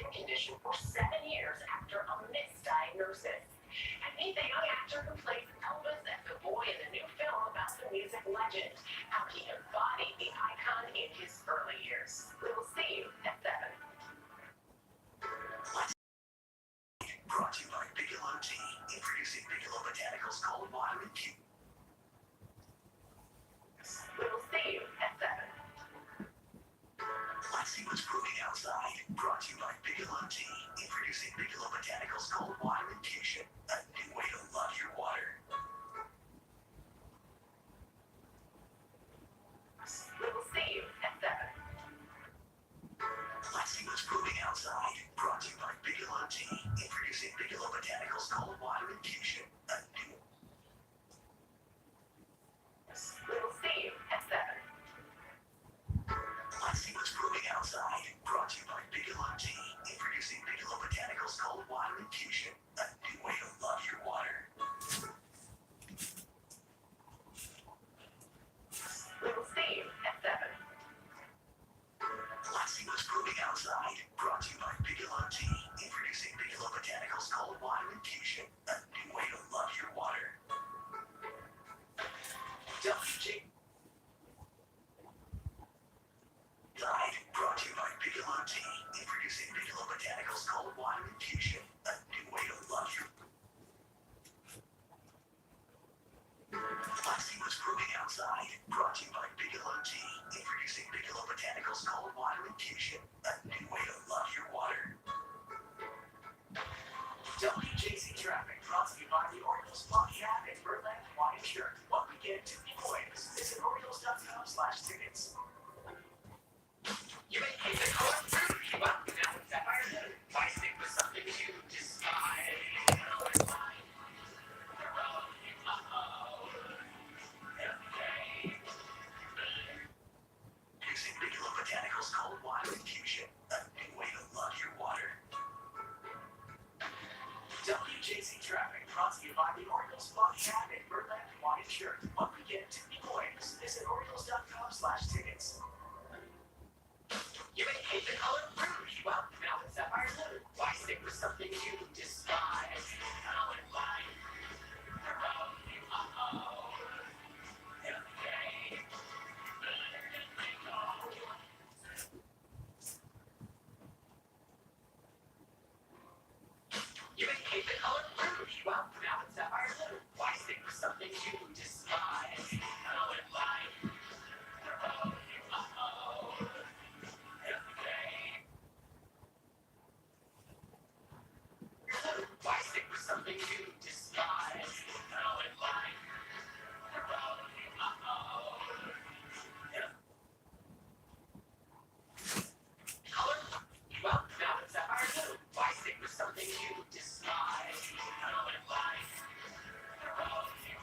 skin condition for 7 years after a misdiagnosis. And meet the young actor who plays Elvis as the boy in the new film about the music legend, how he embodied the icon in his early years. We will see you at 7. Brought to you by Bigelow Tea, introducing Bigelow Botanicals Cold Water and Tea. We will see you at 7. Let's see what's brewing outside. Brought to you by Bigelow Tea, introducing Bigelow Botanicals Cold Water Infusion, a new way to love your water. We will see you at 7. Let's see what's brewing outside. Brought to you by Bigelow Tea, introducing Bigelow Botanicals Cold Water Infusion, a new. We will see you at 7. Let's see what's brewing outside. Brought to you by Bigelow Tea, introducing Bigelow Botanicals Cold Water Infusion, a new way to love your water. We will see you at 7. Let's see what's brewing outside. Brought to you by Bigelow Tea, introducing Bigelow Botanicals Cold Water Infusion, a new way to love your water. WG. Brought to you by Bigelow Tea, introducing Bigelow Botanicals Cold Water Infusion, a new way to love your. Let's see what's brewing outside. Brought to you by Bigelow Tea, introducing Bigelow Botanicals Cold Water Infusion, a new way to love your water. WJC Traffic brought to you by the Orioles Pontiac and Birdland Hawaiian Shirt. What weekend to employees. Visit Orioles.com/tickets. You may keep the color through. Well, now it's Sapphire Blue. Why stick with something you despise? Using Bigelow Botanicals Cold Water Infusion, a new way to love your water. WJC Traffic brought to you by the Orioles Pontiac and Birdland Hawaiian Shirt. What weekend to employees. Visit Orioles.com/tickets. You may hate the color rouge. Well, now it's Sapphire Blue. Why stick with something you despise? Now in life, the road you You may hate the color rouge. Well, now it's Sapphire Blue. Why stick with something you despise? Now in life, the road you Why stick with something you despise? Now in life, the road you Color. Well, now it's Sapphire Blue. Why stick with something you despise? Now in life, the road you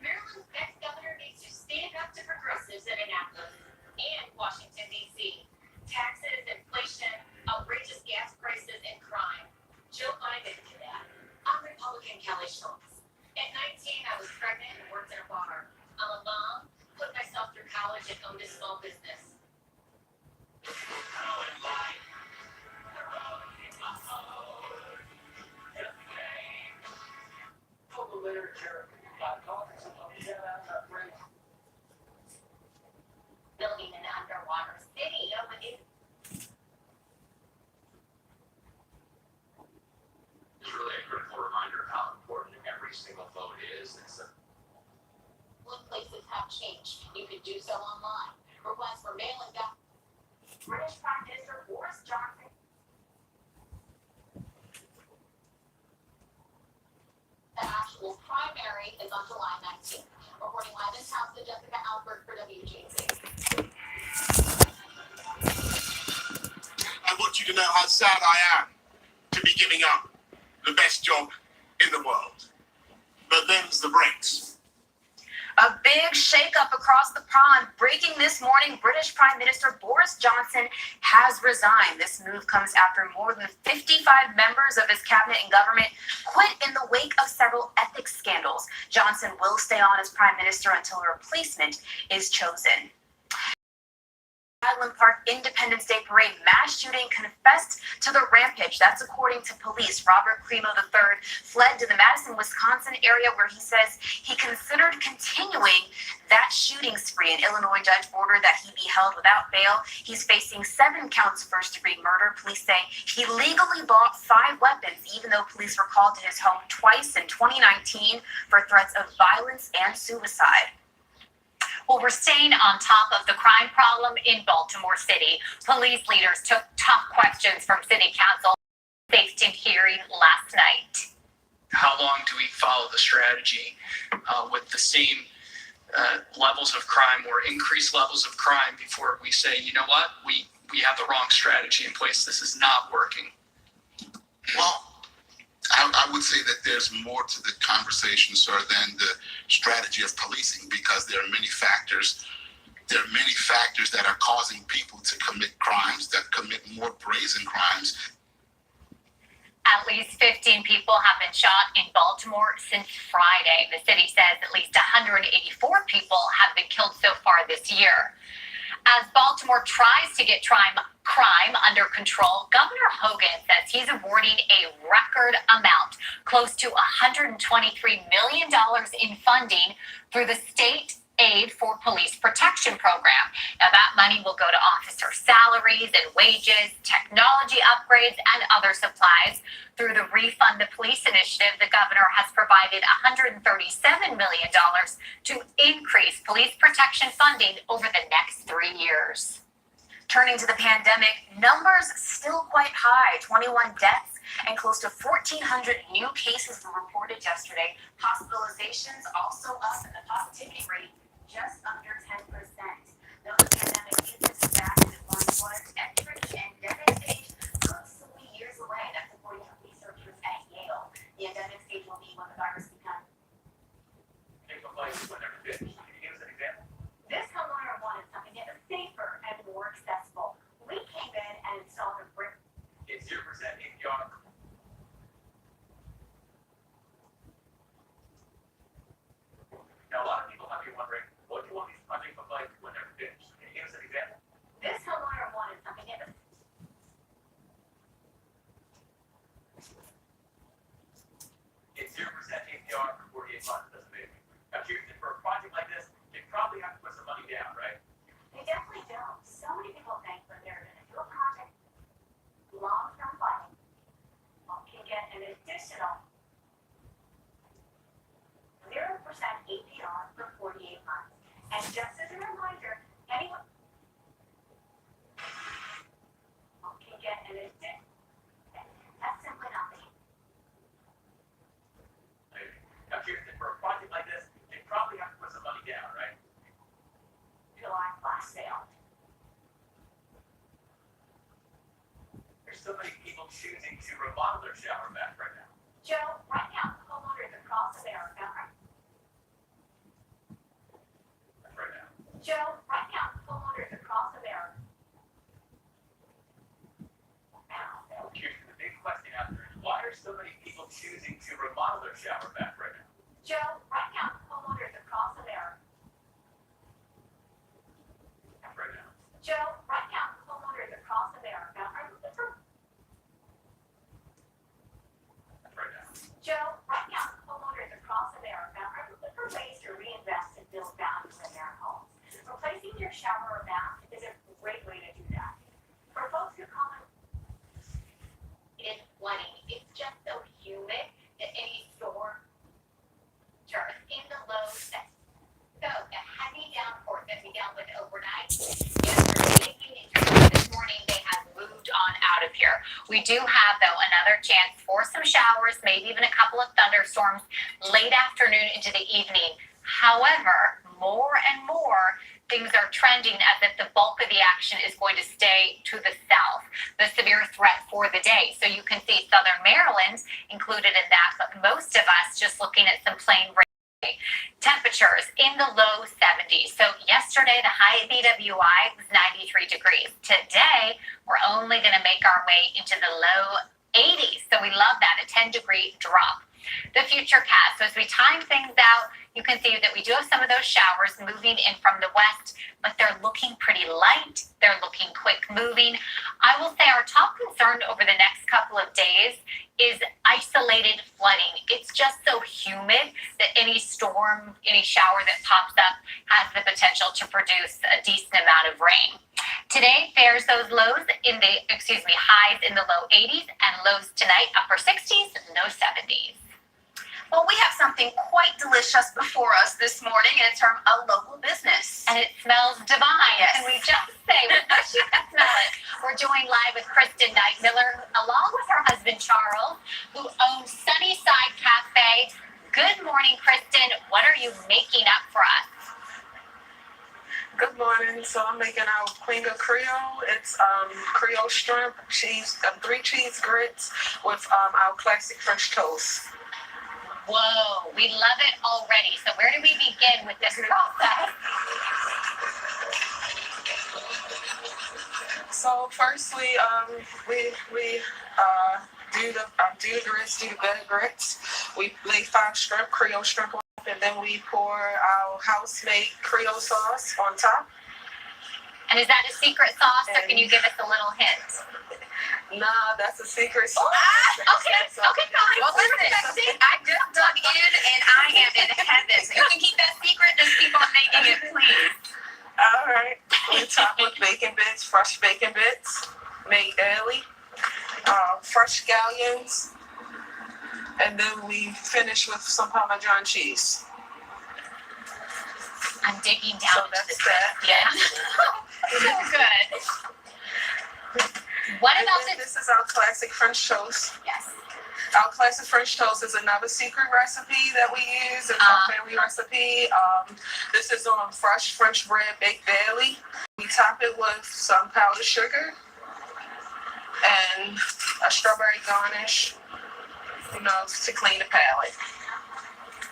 Maryland's next governor needs to stand up to progressives in Annapolis and Washington, D.C. Taxes, inflation, outrageous gas prices, and crime. Joe Biden did that. I'm Republican Kelly Schultz. At 19, I was pregnant and worked in a bar. I'm a mom, put myself through college, and owned a small business. Now in life, the road you Total literature. Building an underwater city over in It's really a critical reminder how important every single vote is. when places have changed. You could do so online. Requests for mailing back. British Prime Minister Boris Johnson. The actual primary is on July 19th. Reporting live in House, Jessica Albert for WJC. I want you to know how sad I am to be giving up the best job in the world. But them's the breaks. A big shakeup across the pond. Breaking this morning, British Prime Minister Boris Johnson has resigned. This move comes after more than 55 members of his cabinet and government quit in the wake of several ethics scandals. Johnson will stay on as Prime Minister until a replacement is chosen. Highland Park Independence Day Parade mass shooting confessed to the rampage. That's according to police. Robert Cremo III fled to the Madison, Wisconsin area where he says he considered continuing that shooting spree. An Illinois judge ordered that he be held without bail. He's facing 7 counts of first-degree murder. Police say he legally bought 5 weapons, even though police were called to his home twice in 2019 for threats of violence and suicide. Well, we're staying on top of the crime problem in Baltimore City. Police leaders took tough questions from City Council faced in hearing last night. How long do we follow the strategy with the same levels of crime or increased levels of crime before we say, you know what, we have the wrong strategy in place. This is not working. Well, I would say that there's more to the conversation, sir, than the strategy of policing, because there are many factors. There are many factors that are causing people to commit crimes, that commit more brazen crimes. At least 15 people have been shot in Baltimore since Friday. The city says at least 184 people have been killed so far this year. As Baltimore tries to get crime under control, Governor Hogan says he's awarding a record amount, close to $123 million in funding through the State Aid for Police Protection Program. Now, that money will go to officer salaries and wages, technology upgrades, and other supplies. Through the Refund the Police initiative, the governor has provided $137 million to increase police protection funding over the next 3 years. Turning to the pandemic, numbers still quite high. 21 deaths and close to 1,400 new cases were reported yesterday. Hospitalizations also up, and the positivity rate just under 10%. Though the pandemic isn't as bad as it once was, entering the endemic stage looks to be years away. That's according to researchers at Yale. The endemic stage will be when the virus becomes. Can you give us an example? This homeowner wanted something that was safer and more accessible. We came in and installed a brick. It's 0% APR. Now, a lot of people might be wondering, what do you want these projects look like when they're finished? Can you give us an example? This homeowner wanted something that was. It's 0% APR for 48 months. That's amazing. Now, seriously, for a project like this, you probably have to put some money down, right? They definitely don't. So many people think when they're going to do a project, long-term funding can get an additional 0% APR for 48 months. And just as a reminder, anyone can get an additional. That's simply not the case. Now, seriously, for a project like this, you probably have to put some money down, right? July flash sale. There's so many people choosing to remodel their shower bath right now. Joe, right now, homeowners across America are. That's right now. Joe, right now, homeowners across America. Here's the big question out there. Why are so many people choosing to remodel their shower bath right now? Joe, right now, homeowners across America. That's right now. Joe, right now, homeowners across America are looking for. That's right now. Joe, right now, homeowners across America are looking for ways to reinvest and build value in their homes. Replacing your shower or bath is a great way to do that. For folks who call it. It's flooding. It's just so humid that any storm turns in the low set. So the heavy downpour that we dealt with overnight, yesterday evening and this morning, they have moved on out of here. We do have, though, another chance for some showers, maybe even a couple of thunderstorms late afternoon into the evening. However, more and more, things are trending as if the bulk of the action is going to stay to the south, the severe threat for the day. So you can see southern Maryland included in that, but most of us just looking at some plain rain. Temperatures in the low 70s. So yesterday, the high BWI was 93 degrees. Today, we're only going to make our way into the low 80s. So we love that, a 10-degree drop. The future cast. So as we time things out, you can see that we do have some of those showers moving in from the west, but they're looking pretty light. They're looking quick moving. I will say our top concern over the next couple of days is isolated flooding. It's just so humid that any storm, any shower that pops up has the potential to produce a decent amount of rain. Today fares those highs in the low 80s and lows tonight upper 60s, no 70s. Well, we have something quite delicious before us this morning, and it's from a local business. And it smells divine. Yes. Can we just say, we wish you could smell it. We're joined live with Kristen Knight-Miller, along with her husband, Charles, who owns Sunnyside Cafe. Good morning, Kristen. What are you making up for us? Good morning. So I'm making our Quenga Creole. It's Creole shrimp, cheese, 3 cheese grits with our classic French toast. Whoa, we love it already. So where do we begin with this process? So firstly, we do the grits, do the bed grits. We lay 5 shrimp, Creole shrimp on, and then we pour our house-made Creole sauce on top. And is that a secret sauce, or can you give us a little hint? Nah, that's a secret sauce. Okay, fine. Well, listen, I just dug in, and I am in heaven. So you can keep that secret. Just keep on making it, please. All right. We top with bacon bits, fresh bacon bits, made daily, fresh scallions, and then we finish with some Parmesan cheese. I'm digging down So into that's the that. Yeah. So good. What And about then this? this is our classic French toast. Yes. Our classic French toast is another secret recipe that we use. It's our family recipe. This is on fresh French bread baked daily. We top it with some powdered sugar and a strawberry garnish, to clean the palate.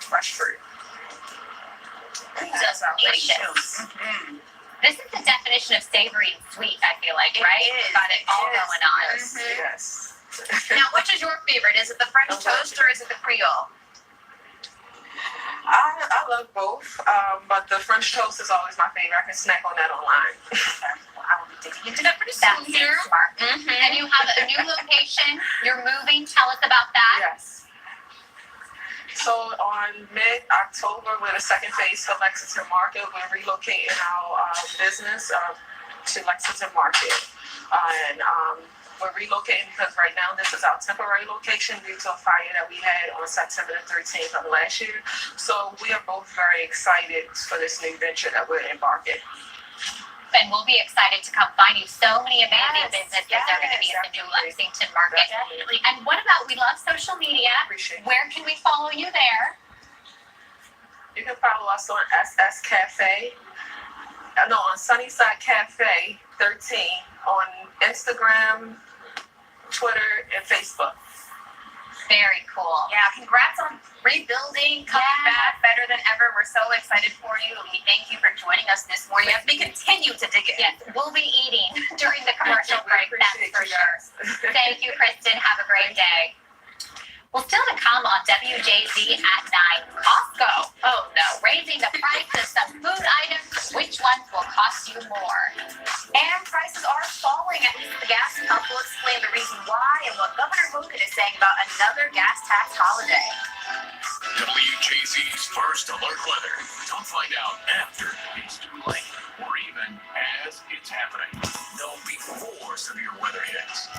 Fresh fruit. That's our Delicious. Mm-hmm. This is the definition of savory and sweet, I feel like, right? is. Got it all going on. Yes. Mhm. Yes. Now, which is your favorite? Is it the French toast or is it the Creole? I love both, but the French toast is always my favorite. I can snack on that online. Well, I will be digging into that pretty That's soon here. smart. Mm-hmm. And you have a new location. You're moving. Tell us about that. Yes. So on mid-October, with the second phase of Lexington Market, we're relocating our business to Lexington Market. And we're relocating because right now this is our temporary location due to a fire that we had on September the 13th of last year. So we are both very excited for this new venture that we're embarking. And we'll be excited to come find you. So many amazing businesses are going to be in the new Definitely. Lexington Market. Definitely. And what about, we love social media. Appreciate it. Where can we follow you there? You can follow us on SS Cafe. No, on Sunnyside Cafe 13 on Instagram, Twitter, and Facebook. Very cool. Yeah, congrats on rebuilding, coming back better than ever. We're so excited for you. We thank you for joining us this morning as we continue to dig in. Yes, we'll be eating during the commercial break, that's for sure. Thank you, Kristen. Have a great day. Well, still to come on WJZ at 9, Costco. Oh no, raising the price of some food items. Which ones will cost you more? And prices are falling. At least the gas pump will explain the reason why and what Governor Hogan is saying about another gas tax holiday. WJZ's First Alert Weather. Don't find out after it's too late, or even as it's happening. Know before severe weather hits.